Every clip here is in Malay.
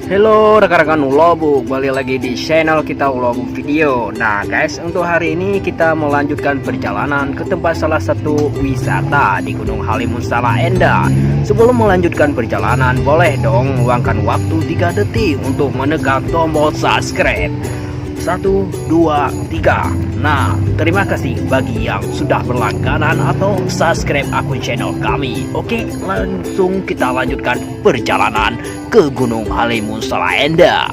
Halo rekan-rekan Ulobuk, balik lagi di channel kita Ulobuk Video. Nah guys, untuk hari ini kita melanjutkan perjalanan ke tempat salah satu wisata di Gunung Halimun Salahenda. Sebelum melanjutkan perjalanan, boleh dong luangkan waktu 3 detik untuk menekan tombol subscribe. 1, 2, 3. Nah, terima kasih bagi yang sudah berlangganan atau subscribe akun channel kami. Oke, langsung kita lanjutkan perjalanan ke Gunung Halimun Salahenda.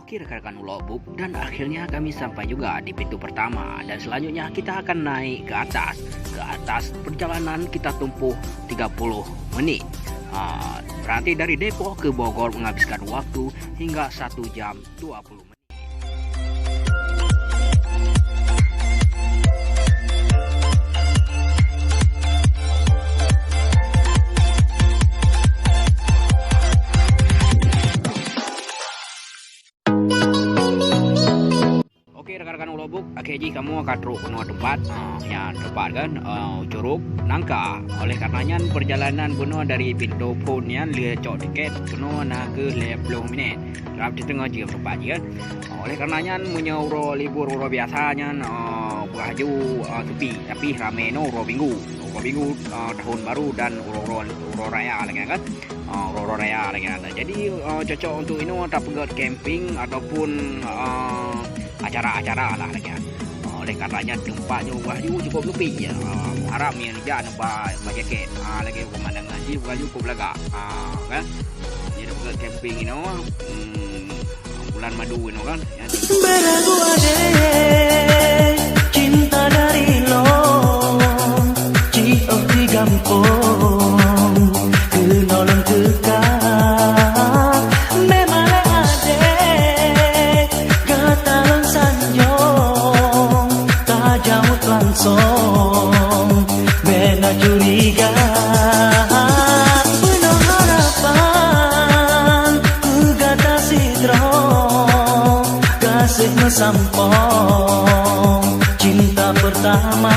Oke rekan-rekan Ulobuk, dan akhirnya kami sampai juga di pintu pertama, dan selanjutnya kita akan naik ke atas. Perjalanan kita tempuh 30 menit. Berarti dari Depok ke Bogor menghabiskan waktu hingga 1 jam 20 menit. Rekan-rekan Ulobuk, akhirnya kamu akan terus penuh tempat yang tepat kan, Curug Nangka. Oleh karenanya perjalanan penuh dari pintu pun yang lecok tiket penuh nak ke 50 minit dalam setengah jam tempat kan. Oleh karenanya menyuruh libur uro biasanya berhaju tepi, tapi ramai no uro minggu tahun baru dan uro raya lagi kan. Uro raya lagi ada. Jadi cocok untuk ini tak pergi camping ataupun acara-acara lah lagi. Oleh karenanya tempatnya cukup lebih ya. Harap yang dia nampak jaket lagi pemandangan dia bukan cukup lega kan. Jadi pergi camping ini bulan madu ini kan ya. Beragu ade cinta dari lo Cik di gampong kenolong teka memang ade gatalon sanjong tajamut langsung bena curiga penuh harapan ku gata sidrong kasih mesampong cinta pertama